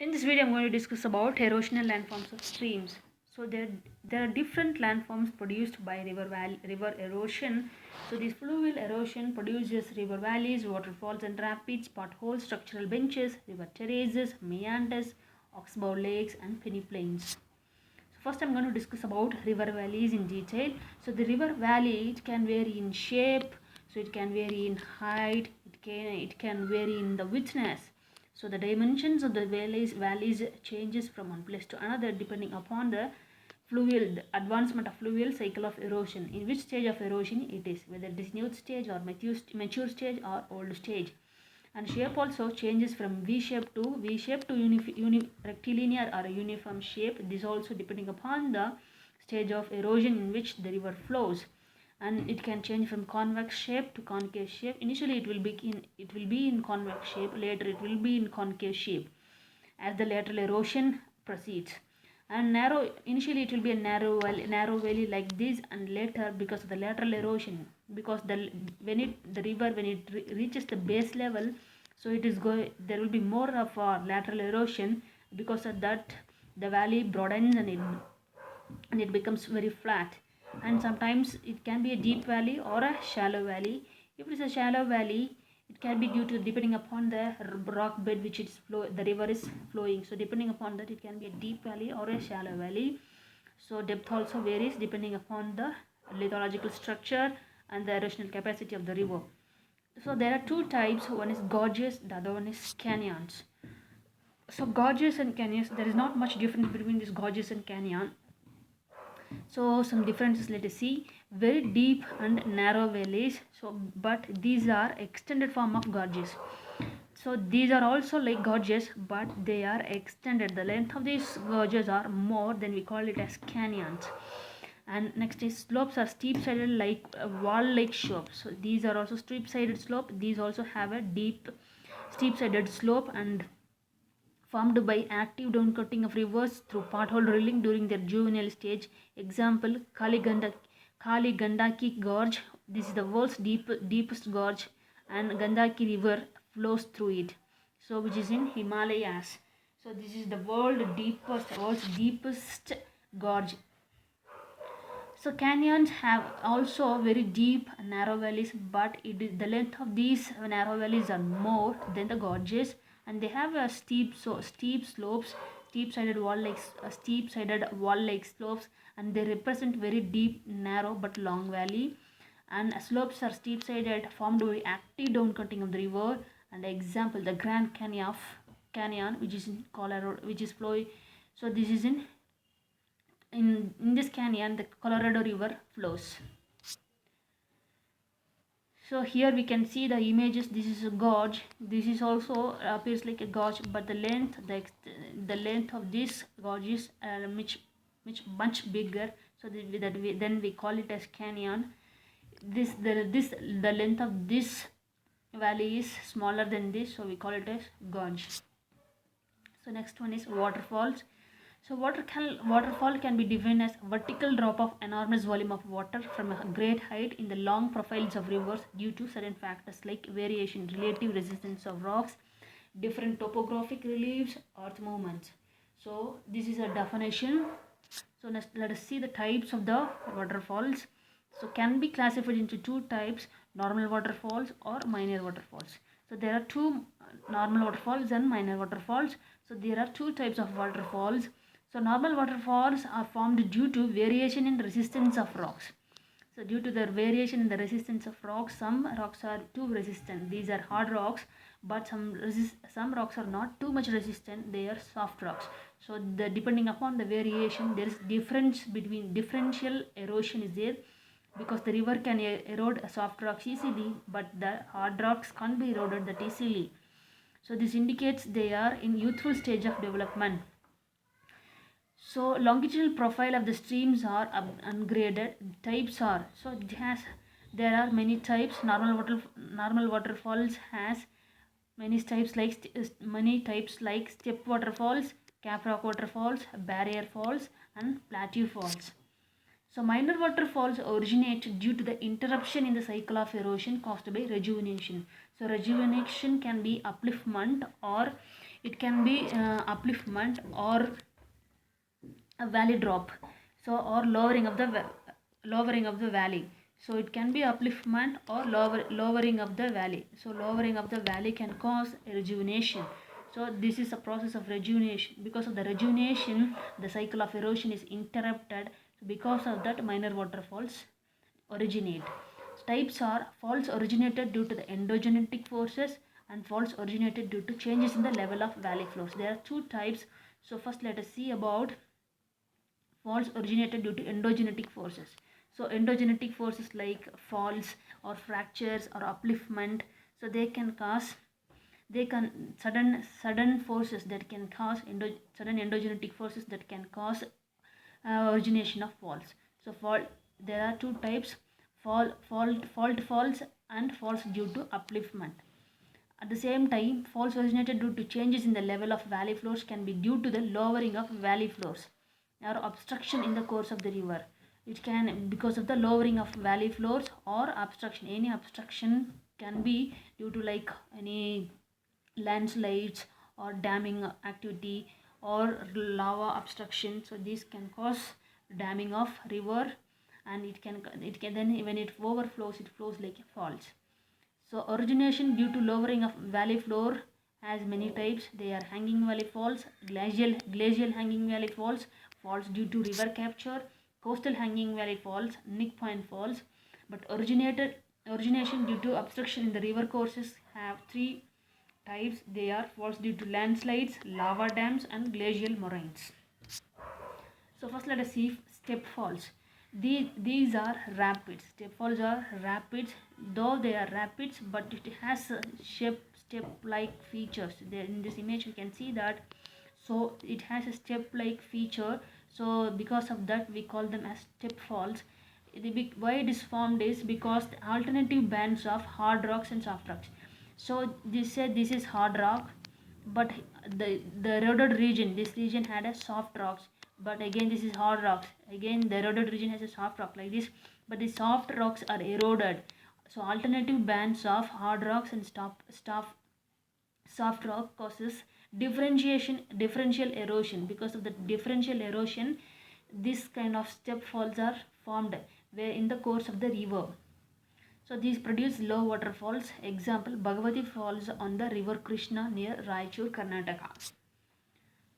In this video, I'm going to discuss about erosional landforms of streams. So there are different landforms produced by river erosion. So this fluvial erosion produces river valleys, waterfalls and rapids, potholes, structural benches, river terraces, meanders, oxbow lakes and peneplains. So first I'm going to discuss about river valleys in detail. So the river valley, it can vary in shape, so it can vary in height, it can vary in the widthness. So the dimensions of the valleys changes from one place to another depending upon the advancement of fluvial cycle of erosion, in which stage of erosion it is, whether it is new stage or mature stage or old stage. And shape also changes from V shape to rectilinear or a uniform shape. This also depending upon the stage of erosion in which the river flows. And it can change from convex shape to concave shape. Initially it will be in convex shape, later it will be in concave shape as the lateral erosion proceeds. And initially it will be a narrow valley like this, and later, because of the lateral erosion, because the river when it reaches the base level, so there will be more of a lateral erosion. Because of that, the valley broadens and it becomes very flat. And sometimes it can be a deep valley or a shallow valley. If it is a shallow valley, it can be due to, depending upon the rock bed which the river is flowing. So depending upon that, it can be a deep valley or a shallow valley. So depth also varies depending upon the lithological structure and the erosional capacity of the river. So there are two types. One is gorges, the other one is canyons. So gorges and canyons, there is not much difference between these gorges and canyon. So some differences, let us see. Very deep and narrow valleys, but these are extended form of gorges. So these are also like gorges, but they are extended. The length of these gorges are more, then we call it as canyons. And next is slopes are steep sided like wall like slopes. So these are also steep sided slope. These also have a deep steep sided slope and formed by active downcutting of rivers through pothole drilling during their juvenile stage. Example, Kali Gandaki Gorge. This is the world's deepest gorge, and Gandaki River flows through it. So, which is in Himalayas. So, this is the world's deepest gorge. So canyons have also very deep narrow valleys, but the length of these narrow valleys are more than the gorges, and they have a steep slopes, steep sided wall like slopes, and they represent very deep, narrow but long valley. And slopes are steep sided, formed by active down cutting of the river. And example, the Grand Canyon, which is in Colorado, which is flowing. So this is in this canyon the Colorado River flows. So here we can see the images. This is a gorge. This is also appears like a gorge, but the length of this gorge is much bigger. So then we call it as canyon. The length of this valley is smaller than this, so we call it as gorge. So next one is waterfalls. So waterfall can be defined as vertical drop of enormous volume of water from a great height in the long profiles of rivers due to certain factors like variation, relative resistance of rocks, different topographic reliefs, earth movements. So this is a definition. So next, let us see the types of the waterfalls. So can be classified into two types: normal waterfalls or minor waterfalls. So there are two normal waterfalls and minor waterfalls. So there are two types of waterfalls. So normal waterfalls are formed due to variation in resistance of rocks. So due to the variation in the resistance of rocks, some rocks are too resistant. These are hard rocks, but some rocks are not too much resistant. They are soft rocks. So depending upon the variation, there is differential erosion is there, because the river can erode soft rocks easily, but the hard rocks can't be eroded that easily. So this indicates they are in youthful stage of development. So longitudinal profile of the streams are ungraded. Types are, there are many types. Normal waterfalls has many types like step waterfalls, cap rock waterfalls, barrier falls, and plateau falls. So minor waterfalls originate due to the interruption in the cycle of erosion caused by rejuvenation. So rejuvenation can be upliftment, or It can be upliftment or a valley drop, so or lowering of the valley. So it can be upliftment or lowering of the valley. So lowering of the valley can cause rejuvenation. So this is a process of rejuvenation. Because of the rejuvenation, the cycle of erosion is interrupted. So because of that, minor waterfalls originate. Types are faults originated due to the endogenetic forces and faults originated due to changes in the level of valley floors. There are two types. So first let us see about faults originated due to endogenetic forces. So endogenetic forces like faults or fractures or upliftment, so they can cause, they can sudden forces that can cause sudden endogenetic forces that can cause origination of faults. So fault, there are two types: fault faults and faults due to upliftment. At the same time, faults originated due to changes in the level of valley floors can be due to the lowering of valley floors or obstruction in the course of the river. It can because of the lowering of valley floors or obstruction. Any obstruction can be due to like any landslides or damming activity or lava obstruction. So these can cause damming of river, and it can then when it overflows, it flows like faults. So origination due to lowering of valley floor has many types. They are hanging valley faults, glacial hanging valley faults, faults due to river capture, coastal hanging valley faults, Nick Point faults. But origination due to obstruction in the river courses have three types. They are faults due to landslides, lava dams, and glacial moraines. So first let us see step falls. These are rapids. Step falls are rapids, though they are rapids, but it has a step-like features. There in this image you can see that. So it has a step-like feature. So because of that we call them as step falls. Why it is formed is because the alternative bands of hard rocks and soft rocks. So this is hard rock, but the eroded region, this region had a soft rocks, but again this is hard rocks. Again the eroded region has a soft rock like this, but the soft rocks are eroded. So alternative bands of hard rocks and soft rock causes differential erosion. Because of the differential erosion, this kind of step falls are formed where in the course of the river. So these produce low waterfalls. Example, Bhagavati Falls on the river Krishna near Raichur, Karnataka.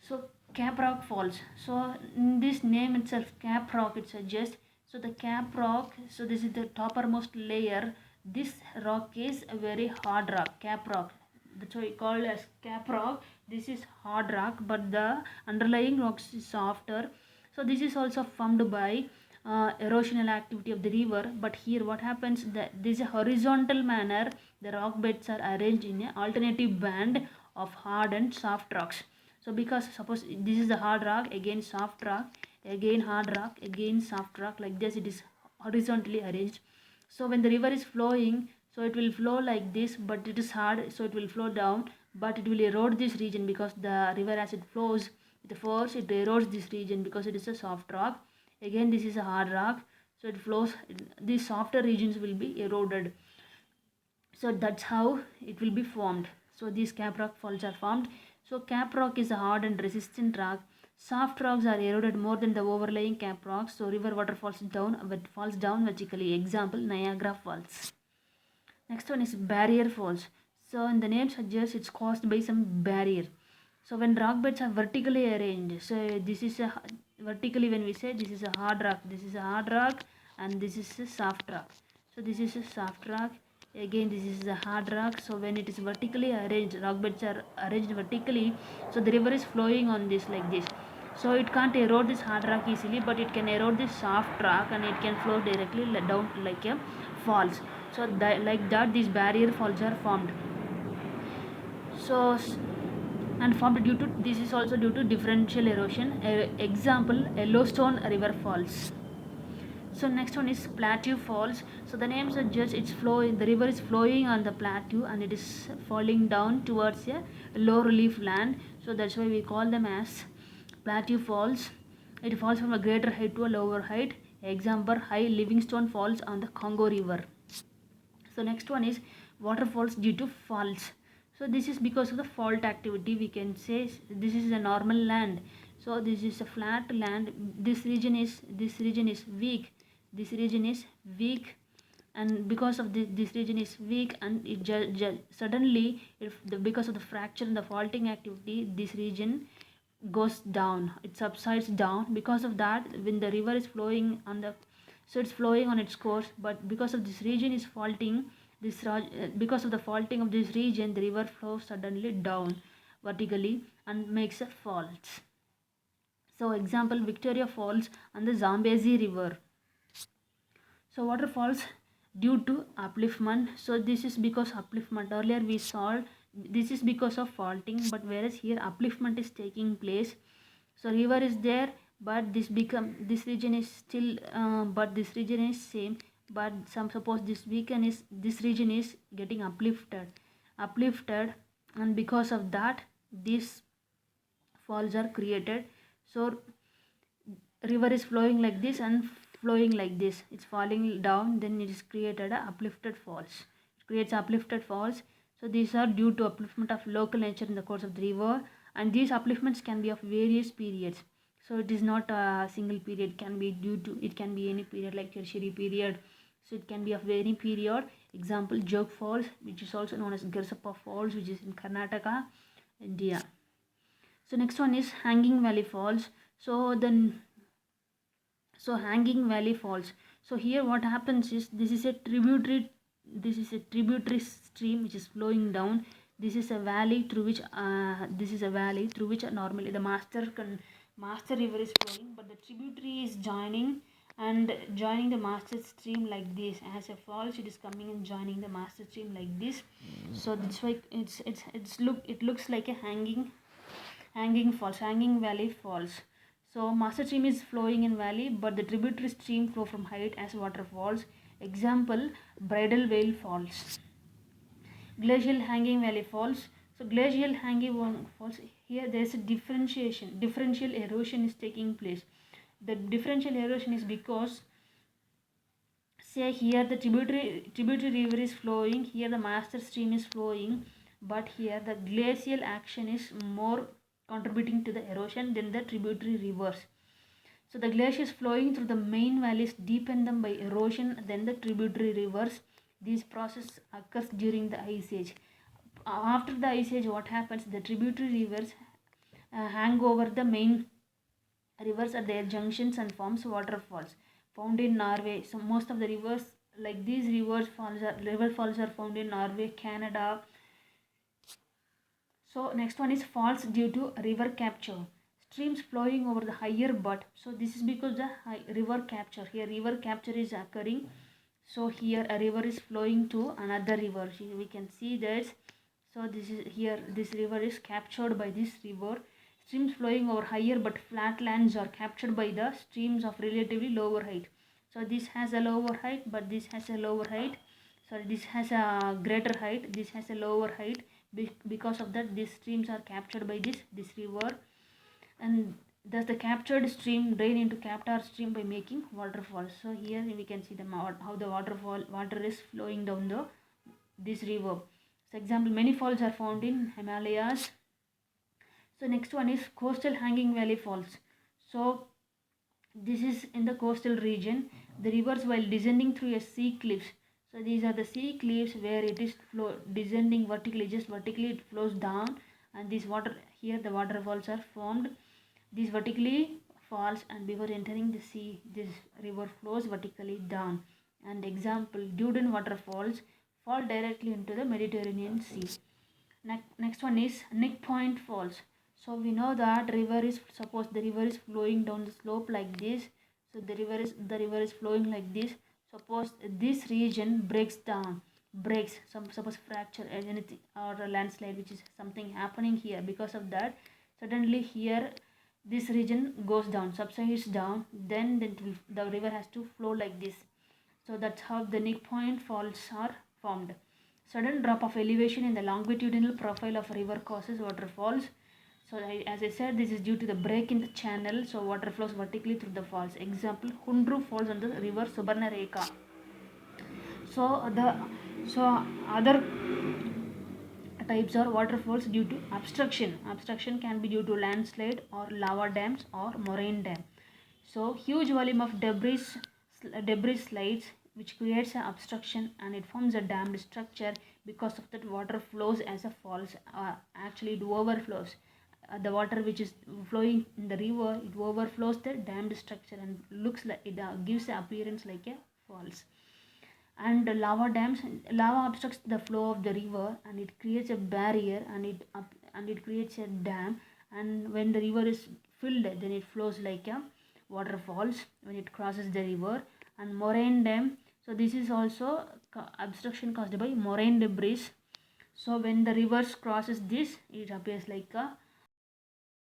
So Cap Rock Falls. So in this name itself, Cap Rock, it suggests. So the Cap Rock, so this is the toppermost layer. This rock is a very hard rock, Cap Rock. That's why we call it as Cap Rock. This is hard rock, but the underlying rocks is softer. So this is also formed by erosional activity of the river. But here what happens, that this is a horizontal manner. The rock beds are arranged in an alternative band of hard and soft rocks. So because suppose this is the hard rock, again soft rock, again hard rock, again soft rock, like this it is horizontally arranged. So when the river is flowing, so it will flow like this, but it is hard, so it will flow down, but it will erode this region because the river as it flows with the force, it erodes this region because it is a soft rock. Again this is a hard rock, so it flows, these softer regions will be eroded. So that's how it will be formed. So these cap rock falls are formed. So cap rock is a hard and resistant rock. Soft rocks are eroded more than the overlying cap rocks. So river water falls down vertically. Example, Niagara Falls. Next one is barrier falls. So in the name suggests it's caused by some barrier. So when rock beds are vertically arranged, so this is a vertically, when we say this is a hard rock, this is a hard rock, and this is a soft rock. So this is a soft rock. Again this is a hard rock. So when it is vertically arranged, rock beds are arranged vertically, so the river is flowing on this like this. So it can't erode this hard rock easily, but it can erode this soft rock and it can flow directly down like a falls. So like that these barrier falls are formed. So and formed due to, this is also due to differential erosion. Example, Yellowstone River Falls. So next one is plateau falls. So the name suggests it's flowing, the river is flowing on the plateau and it is falling down towards a low relief land. So that's why we call them as plateau falls. It falls from a greater height to a lower height. Example, High Livingstone Falls on the Congo River. So next one is waterfalls due to falls. So this is because of the fault activity. We can say this is a normal land. So this is a flat land. This region is weak. This region is weak, and because of this region is weak, and it suddenly, because of the fracture and the faulting activity, this region goes down. It subsides down. Because of that, when the river is flowing on the, so it's flowing on its course, but because of this region is faulting, because of the faulting of this region, the river flows suddenly down vertically and makes a fault. So example, Victoria Falls and the Zambezi River. So waterfalls due to upliftment. So this is because upliftment. Earlier we saw this is because of faulting, but whereas here upliftment is taking place. So river is there, but this region is still, but this region is same. But suppose this region is getting uplifted, and because of that, these falls are created. So river is flowing like this and flowing like this, it's falling down, then it is created a uplifted falls. It creates uplifted falls. So these are due to upliftment of local nature in the course of the river, and these upliftments can be of various periods. So it is not a single period, it can be any period like tertiary period. So it can be of any period. Example, Jog Falls, which is also known as Garsappa Falls, which is in Karnataka, India. So next one is Hanging Valley Falls. So Hanging Valley Falls. So here what happens is, this is a tributary stream which is flowing down. This is a valley through which normally the master river is flowing, but the tributary is joining the master stream like this. As a falls, it is coming and joining the master stream like this. So that's why it looks like a hanging valley falls. So master stream is flowing in valley, but the tributary stream flow from height as waterfalls. Example, Bridal Veil Falls. Glacial Hanging Valley Falls. So glacial hanging falls, here there is a differential erosion is taking place. The differential erosion is because, say here the tributary river is flowing, here the master stream is flowing, but here the glacial action is more contributing to the erosion than the tributary rivers. So the glaciers flowing through the main valleys deepen them by erosion than the tributary rivers. This process occurs during the Ice Age. After the Ice Age, what happens? The tributary rivers hang over the main rivers at their junctions and forms waterfalls found in Norway. So most of the rivers, like these river falls are found in Norway, Canada. So next one is falls due to river capture. Streams flowing over the higher butt. So this is because the river capture. Here river capture is occurring. So here a river is flowing to another river. We can see this. So this river is captured by this river. Streams flowing over higher but flat lands are captured by the streams of relatively lower height. So this has a lower height, but this has a lower height. Sorry, this has a greater height. This has a lower height. Because of that, these streams are captured by this river, and thus the captured stream drain into captar stream by making waterfalls. So here we can see how the water is flowing down this river. So example, many falls are found in Himalayas. So next one is coastal hanging valley falls. So this is in the coastal region. The rivers, while descending through a sea cliffs, so these are the sea cliffs where it is descending vertically, just vertically it flows down, and this water, here the waterfalls are formed. These vertically falls, and before entering the sea, this river flows vertically down. And example, Duden waterfalls fall directly into the Mediterranean Sea. Next one is Nick Point Falls. So we know that suppose the river is flowing down the slope like this. So the river is flowing like this. Suppose this region breaks, suppose fracture anything or a landslide, which is something happening here. Because of that, suddenly here this region goes down, subsides down, then the river has to flow like this. So that's how the Nick Point Falls are formed. Sudden drop of elevation in the longitudinal profile of a river causes waterfalls. So as I said, this is due to the break in the channel, so water flows vertically through the falls. Example, Hundru Falls on the river Subarnarekha. So other types are waterfalls due to obstruction. Obstruction can be due to landslide or lava dams or moraine dam. So huge volume of debris slides which creates an obstruction and it forms a dammed structure. Because of that, water flows as a falls. Actually it overflows. The water which is flowing in the river, it overflows the dammed structure and looks like it gives the appearance like a falls. And lava obstructs the flow of the river and it creates a barrier, and it creates a dam, and when the river is filled, then it flows like a waterfalls when it crosses the river. And moraine dam, so this is also obstruction caused by moraine debris. So when the rivers crosses this, it appears like a